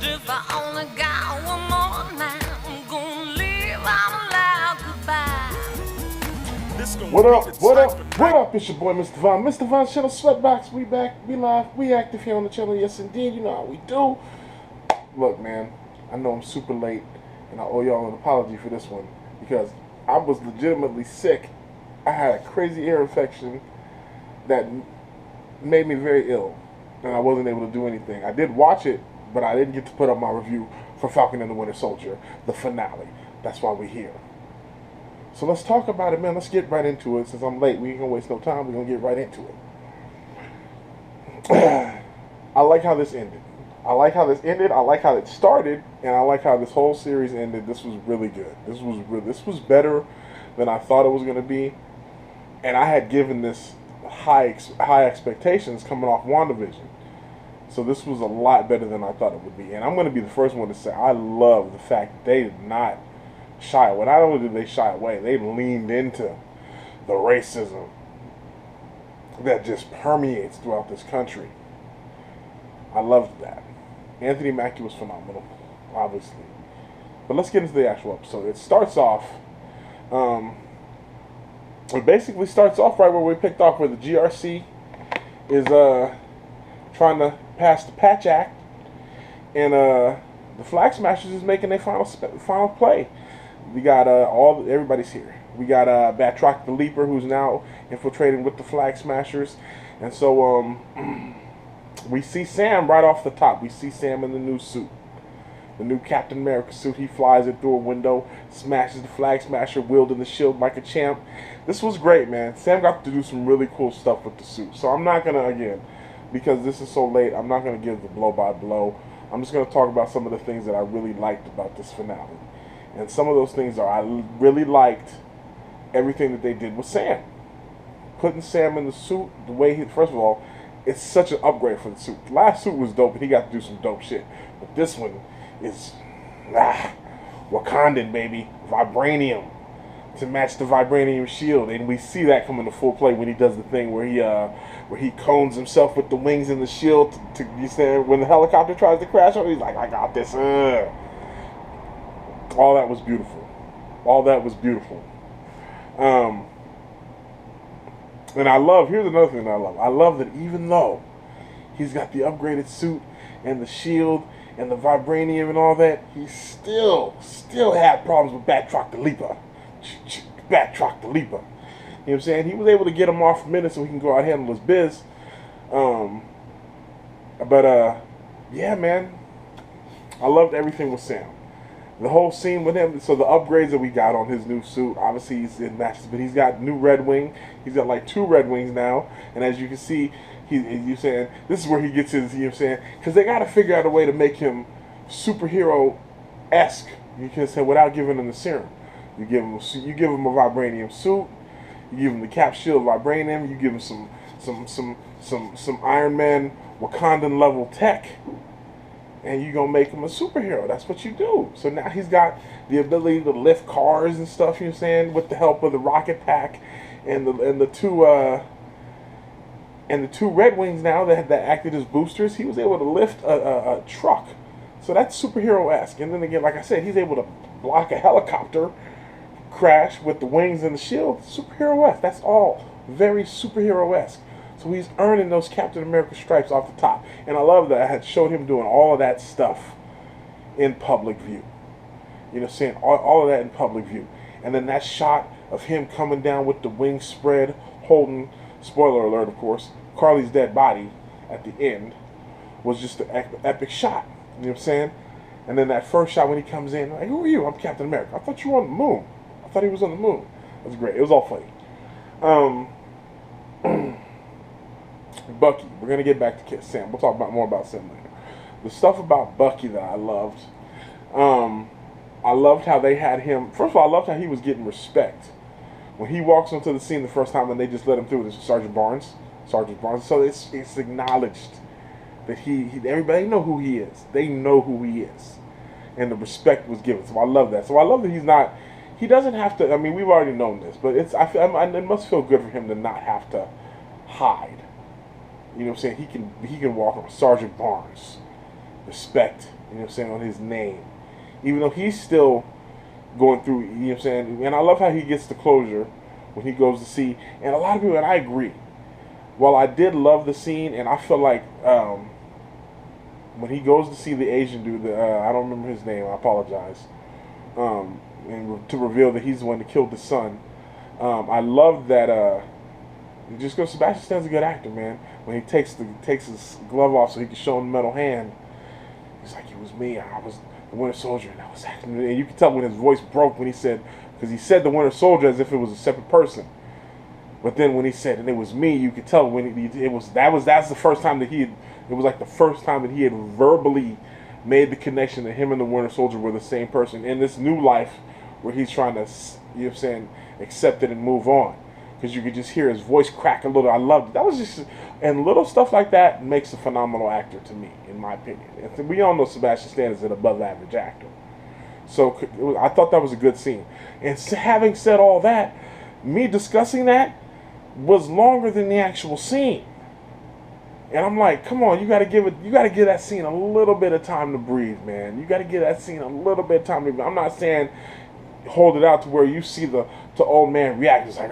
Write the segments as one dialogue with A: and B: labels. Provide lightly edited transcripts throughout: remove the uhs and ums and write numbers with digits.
A: if I only got one more night, I'm gonna leave out loud goodbye.
B: What up, what up, what up? It's your boy Mr. Von. Mr. Von Channel Sweatbox. We back, we live, we active here on the channel. Yes, indeed. You know how we do. Look, man, I know I'm super late, and I owe y'all an apology for this one because I was legitimately sick. I had a crazy ear infection that made me very ill, and I wasn't able to do anything. I did watch it, but I didn't get to put up my review for Falcon and the Winter Soldier, the finale. That's why we're here. So let's talk about it, man. Let's get right into it. Since I'm late, we ain't gonna waste no time. We're gonna get right into it. I like how this ended. I like how it started, and I like how this whole series ended. This was really good. This was better than I thought it was gonna be, and I had given this high expectations coming off WandaVision. So this was a lot better than I thought it would be, and I'm gonna be the first one to say I love the fact that they did not shy away. Not only did they shy away, they leaned into the racism that just permeates throughout this country. I loved that. Anthony Mackie was phenomenal, obviously. But let's get into the actual episode. It starts off, it basically starts off right where we picked off, where the GRC is trying to pass the Patch Act, and the Flag Smashers is making their final play. We got everybody's here. We got Batroc the Leaper, who's now infiltrating with the Flag Smashers, and so we see Sam right off the top. We see Sam in the new suit, the new Captain America suit. He flies it through a window, smashes the Flag Smasher, wielding the shield like a champ. This was great, man. Sam got to do some really cool stuff with the suit. So I'm not gonna, again, because this is so late, I'm not gonna give the blow by blow. I'm just gonna talk about some of the things that I really liked about this finale. And some of those things are, I really liked everything that they did with Sam. Putting Sam in the suit, the way he, first of all, it's such an upgrade for the suit. The last suit was dope, and he got to do some dope shit. But this one is, Wakandan, baby. Vibranium. To match the vibranium shield. And we see that come into full play when he does the thing where he cones himself with the wings and the shield to you say, when the helicopter tries to crash on him, he's like, I got this. All that was beautiful. All that was beautiful. And I love, here's another thing that I love. I love that even though he's got the upgraded suit and the shield and the vibranium and all that, he still had problems with Batroc the Leaper. Batroc the Leaper. You know what I'm saying? He was able to get him off a minute so he can go out and handle his biz. Yeah, man. I loved everything with Sam. The whole scene with him, so the upgrades that we got on his new suit, obviously he's in matches, but he's got new Red Wing. He's got like 2 Red Wings now, and as you can see, you saying this is where he gets his, you know what I'm saying? Because they got to figure out a way to make him superhero-esque, you can say, without giving him the serum. You give him a vibranium suit, you give him the cap shield vibranium, you give him some Iron Man Wakandan level tech, and you're going to make him a superhero. That's what you do. So now he's got the ability to lift cars and stuff, you know what I'm saying, with the help of the rocket pack and the two Red Wings now that acted as boosters. He was able to lift a truck. So that's superhero-esque. And then again, like I said, he's able to block a helicopter crash with the wings and the shield. Superhero-esque. That's all very superhero-esque. So he's earning those Captain America stripes off the top. And I love that I had showed him doing all of that stuff in public view. You know, saying all of that in public view. And then that shot of him coming down with the wings spread, holding, spoiler alert of course, Carly's dead body at the end, was just an epic shot. You know what I'm saying? And then that first shot when he comes in, like, who are you? I'm Captain America. I thought you were on the moon. I thought he was on the moon. That was great. It was all funny. Bucky. We're going to get back to Sam. We'll talk more about Sam later. The stuff about Bucky that I loved. I loved how they had him. First of all, I loved how he was getting respect. When he walks onto the scene the first time and they just let him through, it's Sergeant Barnes. So it's acknowledged that everybody know who he is. They know who he is. And the respect was given. So I love that. So I love that he doesn't have to, I mean, we've already known this, but it must feel good for him to not have to hide. You know what I'm saying? He can walk on Sergeant Barnes. Respect. You know what I'm saying, on his name. Even though he's still going through, you know what I'm saying? And I love how he gets the closure when he goes to see, and a lot of people, and I agree. While I did love the scene, and I feel like when he goes to see the Asian dude, I don't remember his name, I apologize, and to reveal that he's the one that killed the son, I love that, just because Sebastian Stan's a good actor, man. When he takes his glove off so he can show him the metal hand, he's like, it was me, I was the Winter Soldier, and I was acting, and you can tell when his voice broke when he said, because he said the Winter Soldier as if it was a separate person. But then when he said, and it was me, you could tell when that's the first time that it was like the first time that he had verbally made the connection that him and the Winter Soldier were the same person in this new life where he's trying to, you know what I'm saying, accept it and move on. Because you could just hear his voice crack a little. I loved it. That was just, and little stuff like that makes a phenomenal actor to me, in my opinion. And we all know Sebastian Stan is an above average actor. So I thought that was a good scene. And having said all that, me discussing that was longer than the actual scene. And I'm like, come on, you gotta give that scene a little bit of time to breathe, man. You gotta give that scene a little bit of time to breathe. I'm not saying hold it out to where you see the old man react. It's like,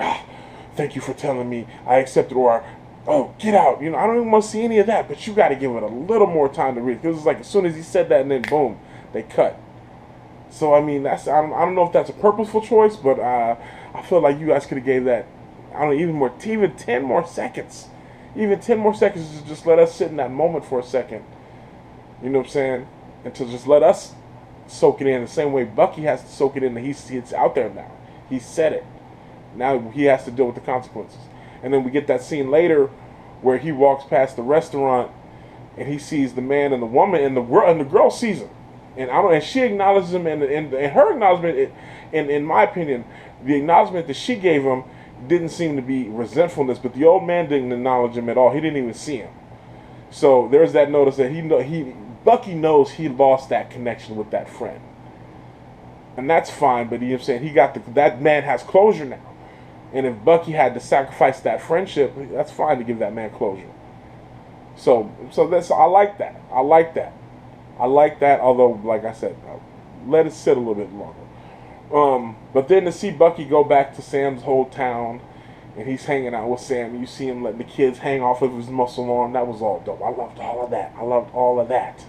B: thank you for telling me, I accept it, or oh, get out. You know, I don't even want to see any of that, but you gotta give it a little more time to breathe. Because it's like as soon as he said that, and then boom, they cut. So I mean, I don't know if that's a purposeful choice, but I feel like you guys could have gave that, I don't know, even 10 more seconds. Even 10 more seconds to just let us sit in that moment for a second. You know what I'm saying? And to just let us soak it in the same way Bucky has to soak it in. That it's out there now. He said it. Now he has to deal with the consequences. And then we get that scene later where he walks past the restaurant and he sees the man and the woman, and the girl sees him. And she acknowledges him, and her acknowledgement, in my opinion, the acknowledgement that she gave him didn't seem to be resentfulness, but the old man didn't acknowledge him at all. He didn't even see him. So there's that notice that Bucky knows he lost that connection with that friend, and that's fine. But you know what I'm saying, that man has closure now, and if Bucky had to sacrifice that friendship, that's fine to give that man closure. So I like that. I like that. Although, like I said, let it sit a little bit longer. But then to see Bucky go back to Sam's hometown, and he's hanging out with Sam, and you see him letting the kids hang off of his muscle arm, that was all dope. I loved all of that.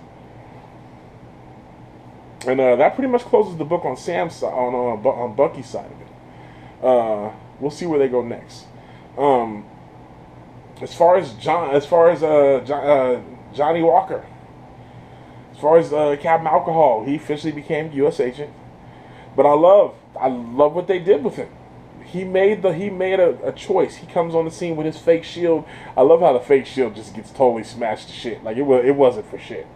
B: And that pretty much closes the book on Sam's side, on Bucky's side of it. We'll see where they go next. As far as Johnny Walker, as far as Captain Alcohol, he officially became U.S. agent. But I love what they did with him. He made a choice. He comes on the scene with his fake shield. I love how the fake shield just gets totally smashed to shit. Like it wasn't for shit.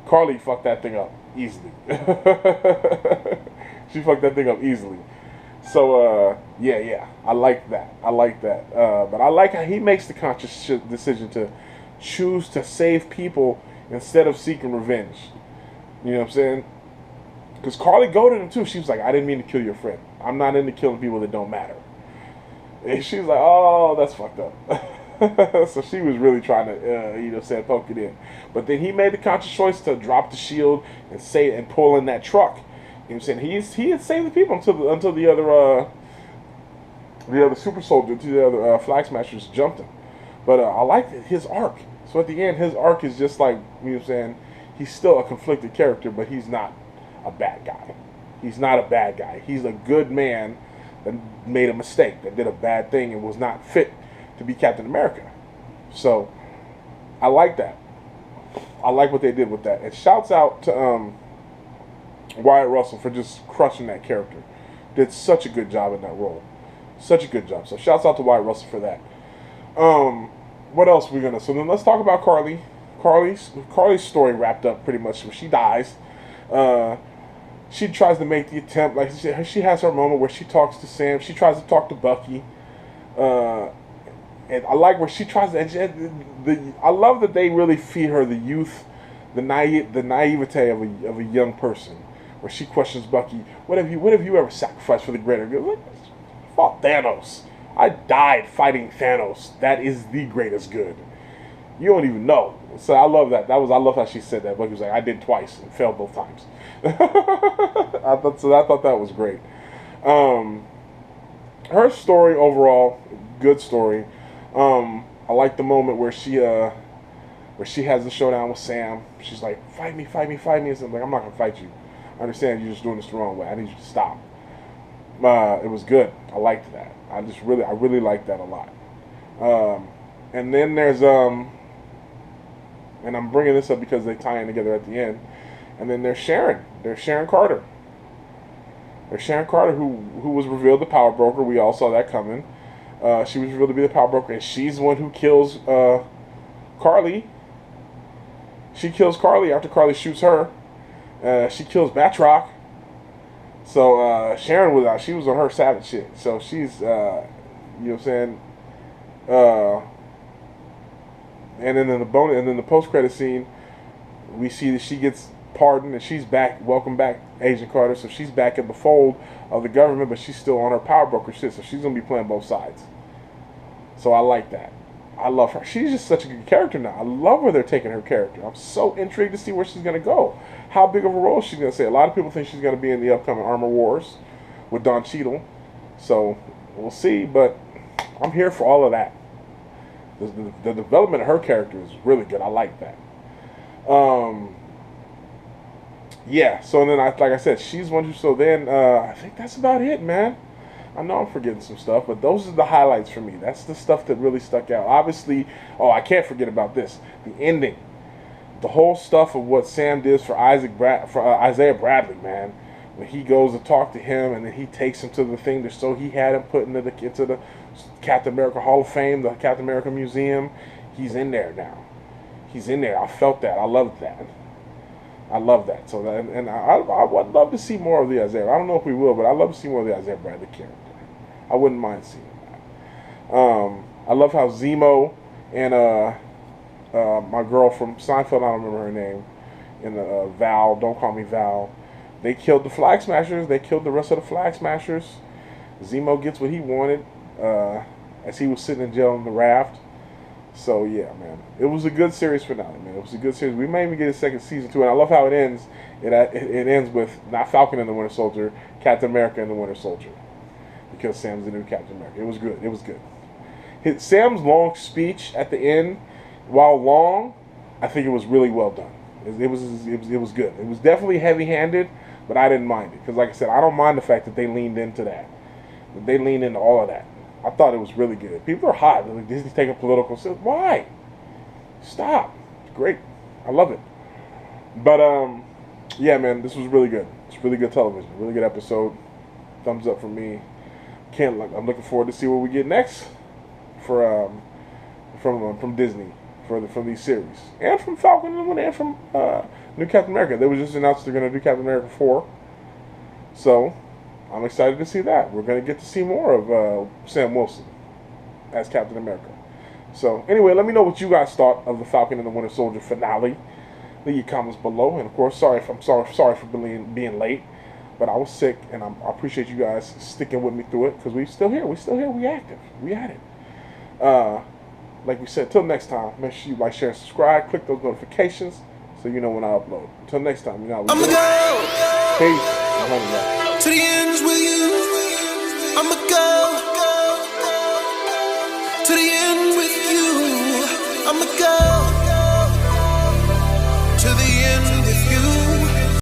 B: Carly fucked that thing up easily. She fucked that thing up easily. So yeah, I like that. But I like how he makes the conscious decision to choose to save people instead of seeking revenge. You know what I'm saying? Because Carly goaded him too. She was like, I didn't mean to kill your friend. I'm not into killing people that don't matter. And she was like, oh, that's fucked up. So she was really trying to, poke it in. But then he made the conscious choice to drop the shield and pull in that truck. You know what I'm saying? He had saved the people until the other super soldier, until the other flag smashers jumped him. But I liked his arc. So at the end, his arc is just like, you know what I'm saying? He's still a conflicted character, but he's not a bad guy. He's not a bad guy. He's a good man that made a mistake, that did a bad thing and was not fit to be Captain America. So I like that. I like what they did with that. And shouts out to Wyatt Russell for just crushing that character. Did such a good job in that role. Such a good job. So shouts out to Wyatt Russell for that. What else we gonna? So then let's talk about Carly. Carly's story wrapped up pretty much when she dies. She tries to make the attempt, like she has her moment where she talks to Sam. She tries to talk to Bucky, and I like where she tries to. I love that they really feed her the youth, the naivete of a young person, where she questions Bucky. What have you ever sacrificed for the greater good? Like, I fought Thanos. I died fighting Thanos. That is the greatest good. You don't even know. So I love that. I love how she said that. Bucky was like, I did twice and failed both times. I thought that was great. Her story overall, good story. I like the moment where she has the showdown with Sam. She's like, fight me, fight me, fight me. And I'm like, I'm not gonna fight you. I understand you're just doing this the wrong way. I need you to stop. It was good. I liked that. I really liked that a lot. And then there's and I'm bringing this up because they tie in together at the end. And then there's Sharon. There's Sharon Carter. There's Sharon Carter, who was revealed the power broker. We all saw that coming. She was revealed to be the power broker, and she's the one who kills Carly. She kills Carly after Carly shoots her. She kills Batroc. So Sharon was out. She was on her savage shit. So she's, you know what I'm saying. And then in the post-credit scene, we see that she gets pardoned and she's back. Welcome back, Agent Carter. So she's back in the fold of the government, but she's still on her power broker shit. So she's gonna be playing both sides. So I like that. I love her. She's just such a good character now. I love where they're taking her character. I'm so intrigued to see where she's gonna go. How big of a role she's gonna say. A lot of people think she's gonna be in the upcoming Armor Wars with Don Cheadle. So we'll see. But I'm here for all of that. The development of her character is really good. I like that. Yeah. So then, like I said, she's one who. So then, I think that's about it, man. I know I'm forgetting some stuff, but those are the highlights for me. That's the stuff that really stuck out. Obviously, I can't forget about this. The ending, the whole stuff of what Sam did for Isaiah Bradley, man. When he goes to talk to him, and then he takes him to the thing, so he had him put into the Captain America Hall of Fame, the Captain America Museum. He's in there now. He's in there. I felt that. I loved that. I love that. So that, and I would love to see more of the Isaiah. I don't know if we will, but I'd love to see more of the Isaiah Bradley character. I wouldn't mind seeing that. I love how Zemo and my girl from Seinfeld, I don't remember her name, and Val, don't call me Val, they killed the Flag Smashers. They killed the rest of the Flag Smashers. Zemo gets what he wanted as he was sitting in jail on the raft. So yeah, man, it was a good series finale, man. It was a good series. We may even get a second season too, and I love how it ends. It ends with not Falcon and the Winter Soldier, Captain America and the Winter Soldier, because Sam's the new Captain America. It was good. It was good. Sam's long speech at the end, while long, I think it was really well done. It was good. It was definitely heavy-handed, but I didn't mind it because, like I said, I don't mind the fact that they leaned into that. They leaned into all of that. I thought it was really good. People are hot. Like, Disney's taking political. So why? Stop. It's great. I love it. But yeah, man, this was really good. It's really good television. Really good episode. Thumbs up from me. I'm looking forward to see what we get next for from Disney from these series and from Falcon and Winter and from New Captain America. They was just announced they're going to do Captain America 4. So I'm excited to see that. We're going to get to see more of Sam Wilson as Captain America. So anyway, let me know what you guys thought of the Falcon and the Winter Soldier finale. Leave your comments below. And of course, sorry for being late, but I was sick, and I appreciate you guys sticking with me through it because we're still here. We active. We at it. Like we said, till next time, make sure you like, share, and subscribe. Click those notifications so you know when I upload. Until next time, you know how we do it. Peace.
C: To the ends with you, I'ma go. To the end with you, I'ma go. To the end with you.